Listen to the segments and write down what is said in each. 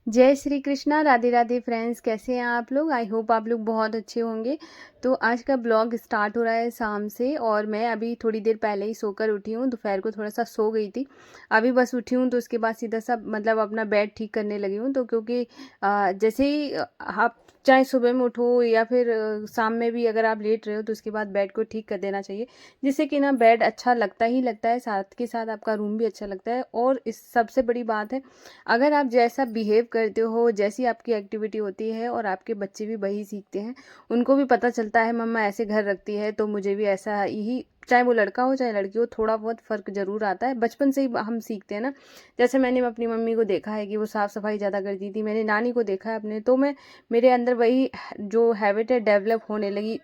जय श्री कृष्णा, राधे राधे फ्रेंड्स। कैसे हैं आप लोग? आई होप आप लोग बहुत अच्छे होंगे। तो आज का ब्लॉग स्टार्ट हो रहा है शाम से, और मैं अभी थोड़ी देर पहले ही सोकर उठी हूँ। दोपहर को थोड़ा सा सो गई थी, अभी बस उठी हूँ। तो उसके बाद सीधा सा मतलब अपना बेड ठीक करने लगी हूँ। तो क्योंकि जैसे ही आप चाहे सुबह में उठो या फिर शाम में भी अगर आप लेट रहे हो तो उसके बाद बेड को ठीक कर देना चाहिए, जिससे कि ना बेड अच्छा लगता ही लगता है, साथ के साथ आपका रूम भी अच्छा लगता है। और इस सबसे बड़ी बात है, अगर आप जैसा बिहेव करते हो, जैसी आपकी एक्टिविटी होती है, और आपके बच्चे भी वही सीखते हैं। उनको भी पता चलता है मम्मा ऐसे घर रखती है तो मुझे भी ऐसा ही, चाहे वो लड़का हो चाहे लड़की हो, थोड़ा बहुत फ़र्क ज़रूर आता है। बचपन से ही हम सीखते हैं ना। जैसे मैंने अपनी मम्मी को देखा है कि वो साफ़ सफाई ज़्यादा करती थी, मैंने नानी को देखा है अपने, तो मैं मेरे अंदर वही जो हैबिट है डेवलप होने लगी।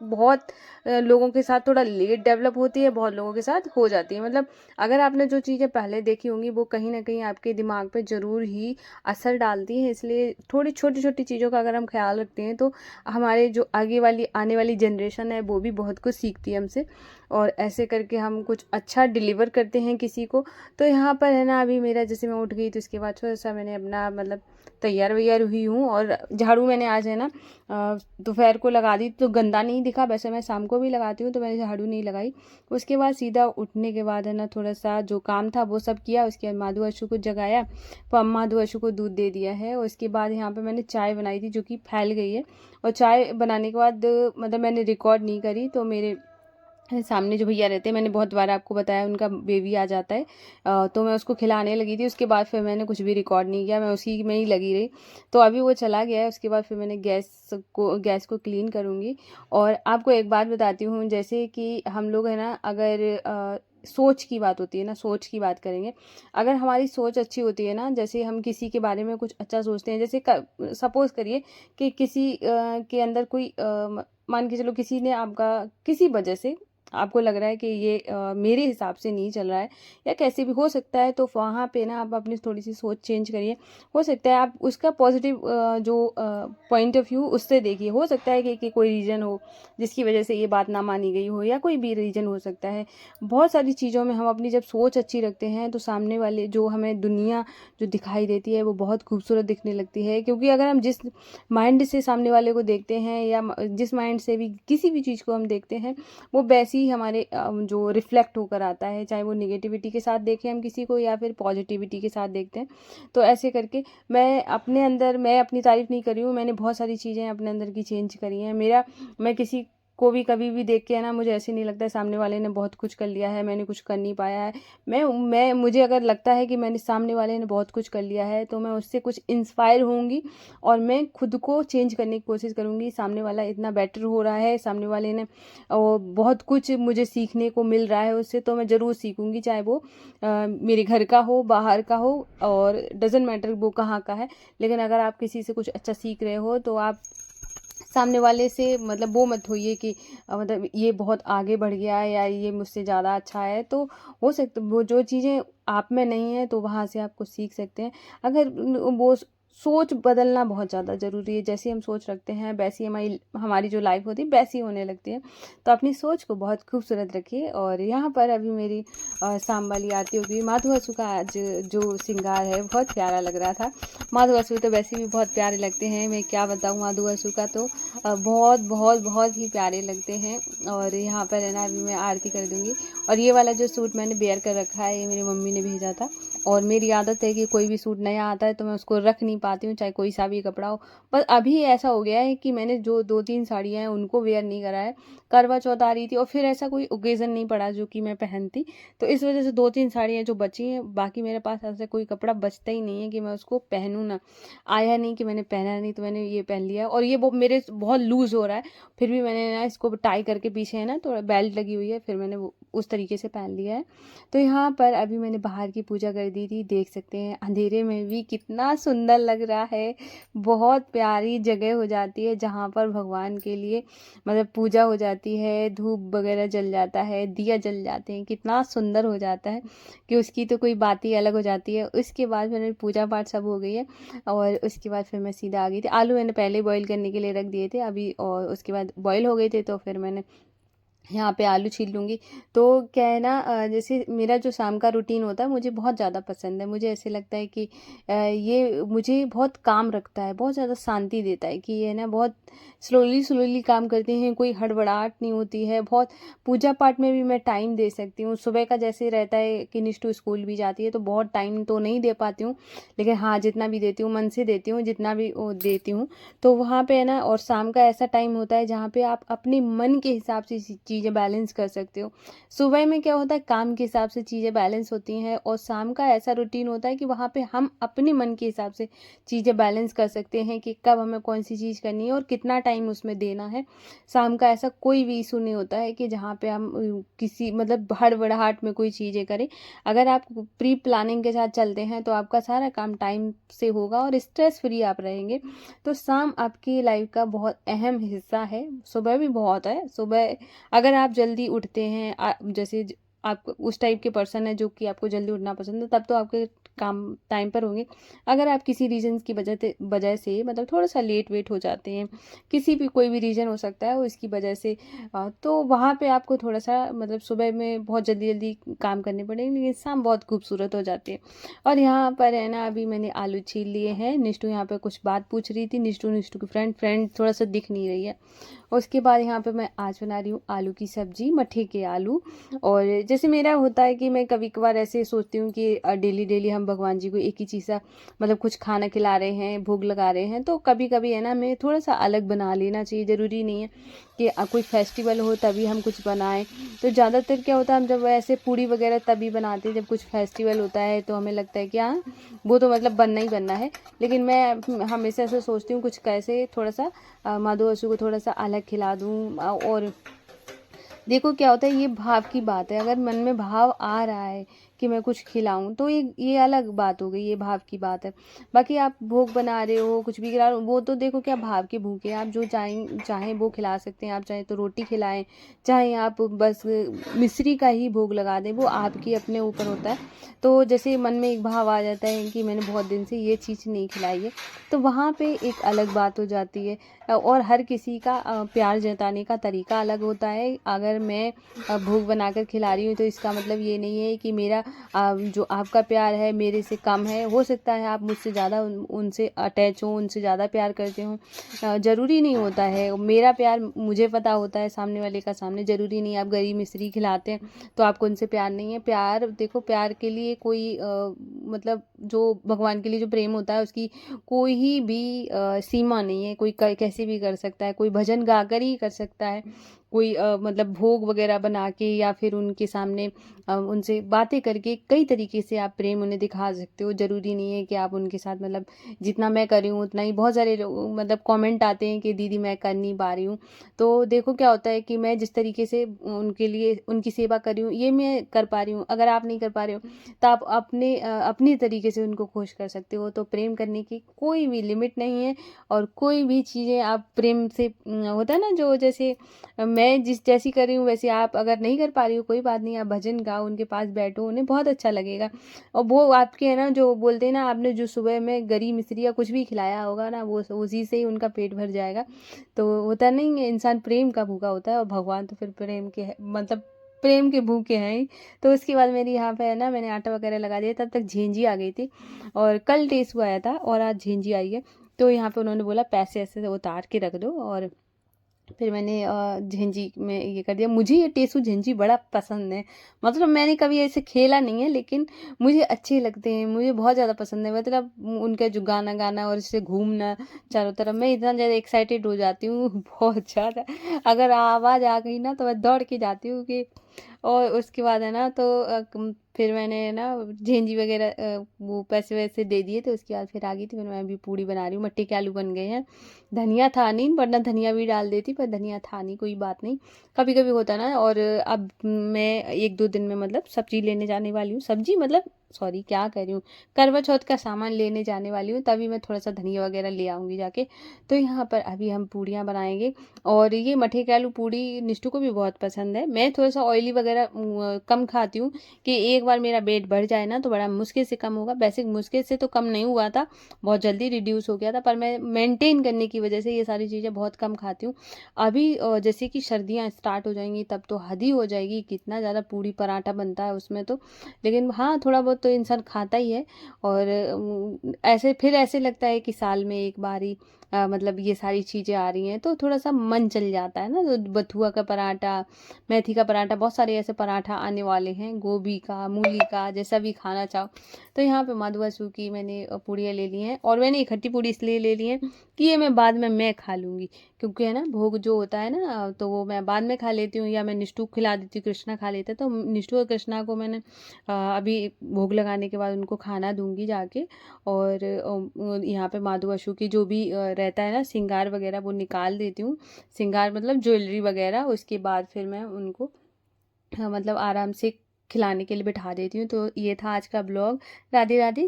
बहुत लोगों के साथ थोड़ा लेट डेवलप होती है, बहुत लोगों के साथ हो जाती है। मतलब अगर आपने जो चीज़ें पहले देखी होंगी वो कहीं ना कहीं आपके दिमाग पे ज़रूर ही असर डालती है। इसलिए थोड़ी छोटी छोटी चीज़ों का अगर हम ख्याल रखते हैं तो हमारे जो आगे वाली आने वाली जनरेशन है वो भी बहुत कुछ सीखती है हमसे, और ऐसे करके हम कुछ अच्छा डिलीवर करते हैं किसी को। तो यहाँ पर है ना, अभी मेरा जैसे मैं उठ गई तो उसके बाद थोड़ा सा मैंने अपना मतलब तैयार वैयार हुई हूँ, और झाड़ू मैंने आज है ना दोपहर को लगा दी तो गंदा नहीं दिखा। वैसे मैं शाम को भी लगाती हूँ तो मैंने झाड़ू नहीं लगाई। उसके बाद सीधा उठने के बाद है ना थोड़ा सा जो काम था वो सब किया। उसके बाद माधु अशु को जगाया, माधु अशु को दूध दे दिया है। और उसके बाद यहाँ पे मैंने चाय बनाई थी जो कि फैल गई है। और चाय बनाने के बाद मतलब मैंने रिकॉर्ड नहीं करी, तो मेरे सामने जो भैया रहते हैं, मैंने बहुत बार आपको बताया उनका बेबी आ जाता है, तो मैं उसको खिलाने लगी थी। उसके बाद फिर मैंने कुछ भी रिकॉर्ड नहीं किया, मैं उसी में ही लगी रही। तो अभी वो चला गया है, उसके बाद फिर मैंने गैस को क्लीन करूँगी। और आपको एक बात बताती हूँ, जैसे कि हम लोग है ना, अगर सोच की बात होती है ना, सोच की बात करेंगे। अगर हमारी सोच अच्छी होती है ना, जैसे हम किसी के बारे में कुछ अच्छा सोचते हैं, जैसे सपोज करिए कि किसी के अंदर कोई मान के चलो किसी ने आपका किसी वजह से आपको लग रहा है कि ये मेरे हिसाब से नहीं चल रहा है, या कैसे भी हो सकता है, तो वहाँ पे ना आप अपनी थोड़ी सी सोच चेंज करिए। हो सकता है आप उसका पॉजिटिव जो पॉइंट ऑफ व्यू उससे देखिए। हो सकता है कि कोई रीज़न हो जिसकी वजह से ये बात ना मानी गई हो, या कोई भी रीज़न हो सकता है। बहुत सारी चीज़ों में हम अपनी जब सोच अच्छी रखते हैं तो सामने वाले जो हमें दुनिया जो दिखाई देती है वो बहुत खूबसूरत दिखने लगती है। क्योंकि अगर हम जिस माइंड से सामने वाले को देखते हैं, या जिस माइंड से भी किसी भी चीज़ को हम देखते हैं, वो वैसे ही हमारे जो रिफ्लेक्ट होकर आता है। चाहे वो निगेटिविटी के साथ देखें हम किसी को, या फिर पॉजिटिविटी के साथ देखते हैं। तो ऐसे करके मैं अपनी तारीफ नहीं कर रही हूँ, मैंने बहुत सारी चीज़ें अपने अंदर की चेंज करी हैं। मैं किसी को भी कभी भी देख के है ना, मुझे ऐसे नहीं लगता है सामने वाले ने बहुत कुछ कर लिया है, मैंने कुछ कर नहीं पाया है। मैं मुझे अगर लगता है कि मैंने सामने वाले ने बहुत कुछ कर लिया है तो मैं उससे कुछ इंस्पायर होंगी, और मैं खुद को चेंज करने की कोशिश करूँगी। सामने वाला इतना बेटर हो रहा है, सामने वाले ने और बहुत कुछ मुझे सीखने को मिल रहा है उससे, तो मैं ज़रूर सीखूंगी। चाहे वो मेरे घर का हो, बाहर का हो, और डजेंट मैटर वो कहाँ का है। लेकिन अगर आप किसी से कुछ अच्छा सीख रहे हो तो आप सामने वाले से मतलब वो मत होइए कि मतलब ये बहुत आगे बढ़ गया है या ये मुझसे ज़्यादा अच्छा है। तो हो सकता वो जो चीज़ें आप में नहीं है तो वहाँ से आप कुछ सीख सकते हैं। अगर वो सोच बदलना बहुत ज़्यादा ज़रूरी है। जैसे हम सोच रखते हैं वैसी हमारी हमारी जो लाइफ होती है वैसी होने लगती है। तो अपनी सोच को बहुत खूबसूरत रखिए। और यहाँ पर अभी मेरी शाम वाली आरती होगी। माधु बसु का आज जो श्रृंगार है बहुत प्यारा लग रहा था। माधु बसु तो वैसे भी बहुत प्यारे लगते हैं, मैं क्या बताऊँ। माधु बसु का तो बहुत बहुत बहुत ही प्यारे लगते हैं। और यहाँ पर है ना, अभी मैं आरती कर दूँगी। और ये वाला जो सूट मैंने बेयर कर रखा है, ये मेरी मम्मी ने भेजा था। और मेरी आदत है कि कोई भी सूट नया आता है तो मैं उसको रख नहीं पाती हूँ, चाहे कोई सा भी कपड़ा हो। पर अभी ऐसा हो गया है कि मैंने जो 2-3 साड़ियाँ हैं उनको वेयर नहीं करा है। करवा चौथ आ रही थी और फिर ऐसा कोई ओकेज़न नहीं पड़ा जो कि मैं पहनती। तो इस वजह से 2-3 साड़ियाँ जो बची हैं, बाकी मेरे पास ऐसा कोई कपड़ा बचता ही नहीं है कि मैं उसको पहनूँ ना। आया नहीं कि मैंने पहना नहीं, तो मैंने ये पहन लिया। और ये वो मेरे बहुत लूज़ हो रहा है, फिर भी मैंने ना इसको टाई करके पीछे है ना थोड़ा बेल्ट लगी हुई है, फिर मैंने वो उस तरीके से पहन लिया है। तो यहाँ पर अभी मैंने बाहर की पूजा कर दी थी, देख सकते हैं अंधेरे में भी कितना सुंदर लग रहा है। बहुत प्यारी जगह हो जाती है जहाँ पर भगवान के लिए मतलब पूजा हो जाती है, धूप वगैरह जल जाता है, दिया जल जाते हैं, कितना सुंदर हो जाता है कि उसकी तो कोई बात ही अलग हो जाती है। उसके बाद मैंने पूजा पाठ सब हो गई है, और उसके बाद फिर मैं सीधा आ गई थी। आलू मैंने पहले बॉईल करने के लिए रख दिए थे अभी, और उसके बाद बॉईल हो गए थे तो फिर मैंने यहाँ पे आलू छील लूँगी। तो क्या है ना, जैसे मेरा जो शाम का रूटीन होता है मुझे बहुत ज़्यादा पसंद है। मुझे ऐसे लगता है कि ये मुझे बहुत काम रखता है, बहुत ज़्यादा शांति देता है कि ये ना बहुत स्लोली स्लोली काम करते हैं, कोई हड़बड़ाहट नहीं होती है। बहुत पूजा पाठ में भी मैं टाइम दे सकती हूँ। सुबह का जैसे रहता है कि निष्ठू स्कूल भी जाती है तो बहुत टाइम तो नहीं दे पाती हूँ, लेकिन हाँ जितना भी देती हूँ मन से देती हूँ, जितना भी वो देती हूँ। तो वहाँ पे है ना, और शाम का ऐसा टाइम होता है जहाँ पे आप अपने मन के हिसाब से चीज़ें बैलेंस कर सकते हो। सुबह में क्या होता है, काम के हिसाब से चीज़ें बैलेंस होती हैं, और शाम का ऐसा रूटीन होता है कि वहाँ पे हम अपने मन के हिसाब से चीज़ें बैलेंस कर सकते हैं कि कब हमें कौन सी चीज़ करनी है और कितना टाइम उसमें देना है। शाम का ऐसा कोई भी इशू नहीं होता है कि जहाँ पे हम किसी मतलब हड़बड़ाहट में कोई चीज़ें करें। अगर आप प्री प्लानिंग के साथ चलते हैं तो आपका सारा काम टाइम से होगा और स्ट्रेस फ्री आप रहेंगे। तो शाम आपकी लाइफ का बहुत अहम हिस्सा है। सुबह भी बहुत है। सुबह अगर आप जल्दी उठते हैं, जैसे आप उस टाइप के पर्सन है जो कि आपको जल्दी उठना पसंद है, तब तो आपके काम टाइम पर होंगे। अगर आप किसी रीजंस की वजह से मतलब थोड़ा सा लेट वेट हो जाते हैं, किसी भी कोई भी रीज़न हो सकता है उसकी वजह से, तो वहाँ पे आपको थोड़ा सा मतलब सुबह में बहुत जल्दी जल्दी काम करने पड़ेंगे, लेकिन शाम बहुत खूबसूरत हो जाती है। और यहाँ पर है ना, अभी मैंने आलू छील लिए हैं। निष्ठू यहाँ पे कुछ बात पूछ रही थी, निष्ठू निष्ठू की फ्रेंड थोड़ा सा दिख नहीं रही है। उसके बाद यहाँ पे मैं आज बना रही हूँ आलू की सब्जी, मट्ठे के आलू। और जैसे मेरा होता है कि मैं कभी कभार ऐसे सोचती हूँ कि डेली डेली हम भगवान जी को एक ही चीज़ सा मतलब कुछ खाना खिला रहे हैं, भोग लगा रहे हैं, तो कभी कभी है ना मैं थोड़ा सा अलग बना लेना चाहिए। ज़रूरी नहीं है कि कोई फेस्टिवल हो तभी हम कुछ बनाएं। तो ज़्यादातर क्या होता है, हम जब ऐसे पूड़ी वगैरह तभी बनाते हैं जब कुछ फेस्टिवल होता है, तो हमें लगता है कि हाँ वो तो मतलब बनना ही बनना है। लेकिन मैं हमेशा ऐसा सोचती हूँ कुछ कैसे थोड़ा सा माधो असू को थोड़ा सा अलग खिला दूँ। और देखो क्या होता है, ये भाव की बात है। अगर मन में भाव आ रहा है कि मैं कुछ खिलाऊं तो ये अलग बात हो गई, ये भाव की बात है। बाकी आप भोग बना रहे हो, कुछ भी खिला रहे हो, वो तो देखो क्या भाव के भूखे हैं। आप जो चाहें वो खिला सकते हैं। आप चाहें तो रोटी खिलाएं, चाहे आप बस मिश्री का ही भोग लगा दें, वो आपकी अपने ऊपर होता है। तो जैसे मन में एक भाव आ जाता है कि मैंने बहुत दिन से ये चीज़ नहीं खिलाई है, तो वहाँ पे एक अलग बात हो जाती है। और हर किसी का प्यार जताने का तरीका अलग होता है। अगर मैं भोग बनाकर खिला रही हूँ तो इसका मतलब ये नहीं है कि मेरा जो आपका प्यार है मेरे से कम है। हो सकता है आप मुझसे ज़्यादा उनसे अटैच हो, उनसे ज़्यादा प्यार करते हो। ज़रूरी नहीं होता है। मेरा प्यार मुझे पता होता है, सामने वाले का सामने ज़रूरी नहीं है। आप गरी मिश्री खिलाते हैं तो आपको उनसे प्यार नहीं है। प्यार देखो, प्यार के लिए कोई मतलब जो भगवान के लिए जो प्रेम होता है उसकी कोई भी सीमा नहीं है। कोई कैसे भी कर सकता है, कोई भजन गाकर ही कर सकता है, कोई मतलब भोग वगैरह बना के या फिर उनके सामने उनसे बातें करके कई तरीके से आप प्रेम उन्हें दिखा सकते हो। ज़रूरी नहीं है कि आप उनके साथ मतलब जितना मैं कर रही हूँ उतना ही। बहुत सारे मतलब कमेंट आते हैं कि दीदी मैं कर नहीं पा रही हूँ। तो देखो क्या होता है कि मैं जिस तरीके से उनके लिए उनकी सेवा कर रही हूँ ये मैं कर पा रही हूँ। अगर आप नहीं कर पा रहे हो तो आप अपनी तरीके से उनको खुश कर सकते हो। तो प्रेम करने की कोई भी लिमिट नहीं है। और कोई भी चीज़ें आप प्रेम से होता है ना, जो जैसे मैं जिस जैसी कर रही हूँ वैसे आप अगर नहीं कर पा रही हो कोई बात नहीं, आप भजन गाओ, उनके पास बैठो, उन्हें बहुत अच्छा लगेगा। और वो आपके है ना, जो बोलते हैं ना, आपने जो सुबह में गरी मिश्री या कुछ भी खिलाया होगा ना, वो उसी से ही उनका पेट भर जाएगा। तो होता नहीं है, इंसान प्रेम का भूखा होता है और भगवान तो फिर प्रेम के मतलब प्रेम के भूखे हैं ही। तो उसके बाद मेरी यहाँ पे है ना, मैंने आटा वगैरह लगा दिया, तब तक झेंझी आ गई थी। और कल टेसू आया था और आज झेंझी आई है। तो यहाँ पे उन्होंने बोला पैसे ऐसे उतार के रख दो। और फिर मैंने झेंझी में ये कर दिया। मुझे ये टेसू झेंझी बड़ा पसंद है। मतलब मैंने कभी ऐसे खेला नहीं है, लेकिन मुझे अच्छे लगते हैं, मुझे बहुत ज़्यादा पसंद है। मतलब उनका जो गाना गाना और इससे घूमना चारों तरफ, मैं इतना ज़्यादा एक्साइटेड हो जाती हूँ बहुत ज़्यादा। अगर आवाज़ आ गई ना तो मैं दौड़ के जाती हूँ कि। और उसके बाद है ना, तो फिर मैंने ना झेंझी वगैरह वो पैसे वैसे दे दिए, तो उसके बाद फिर आ गई थी। फिर मैं अभी पूड़ी बना रही हूँ, मट्टी के आलू बन गए हैं। धनिया था नहीं, वरना धनिया भी डाल देती, पर धनिया था नहीं, कोई बात नहीं, कभी कभी होता ना। और अब मैं एक दो दिन में मतलब सब्जी लेने जाने वाली हूँ। सब्जी मतलब सॉरी क्या कर रही हूँ, करवा चौथ का सामान लेने जाने वाली हूँ, तभी मैं थोड़ा सा धनिया वगैरह ले आऊँगी जाके। तो यहाँ पर अभी हम पूड़ियाँ बनाएंगे। और ये मठे के आलू पूड़ी निष्ठू को भी बहुत पसंद है। मैं थोड़ा सा ऑयली वगैरह कम खाती हूँ कि एक बार मेरा पेट भर जाए ना तो बड़ा मुश्किल से कम होगा। वैसे मुश्किल से तो कम नहीं हुआ था, बहुत जल्दी रिड्यूस हो गया था, पर मैं मेंटेन करने की वजह से ये सारी चीज़ें बहुत कम खाती हूँ। अभी जैसे कि सर्दियाँ स्टार्ट हो जाएंगी तब तो हद ही हो जाएगी, कितना ज़्यादा पूड़ी पराठा बनता है उसमें तो। लेकिन हाँ, थोड़ा बहुत तो इंसान खाता ही है। और ऐसे फिर ऐसे लगता है कि साल में एक बार ही मतलब ये सारी चीज़ें आ रही हैं तो थोड़ा सा मन चल जाता है ना। तो बथुआ का पराठा, मेथी का पराठा, बहुत सारे ऐसे पराठा आने वाले हैं, गोभी का, मूली का, जैसा भी खाना चाहो। तो यहाँ पे मधुआसू की मैंने पूड़ियाँ ले ली हैं। और मैंने इकट्ठी पूड़ी इसलिए ले ली है कि ये मैं बाद में मैं खा लूँगी, क्योंकि है ना भोग जो होता है ना तो वो मैं बाद में खा लेती हूँ, या मैं निष्ठू को खिला देती हूँ, कृष्णा खा लेते हैं। तो निष्ठू और कृष्णा को मैंने अभी भोग लगाने के बाद उनको खाना दूंगी जाके। और यहाँ पे माधुआशु की जो भी रहता है ना श्रृंगार वगैरह वो निकाल देती हूँ। श्रृंगार मतलब ज्वेलरी वगैरह, उसके बाद फिर मैं उनको मतलब आराम से खिलाने के लिए बिठा देती हूँ। तो ये था आज का ब्लॉग। राधे राधे।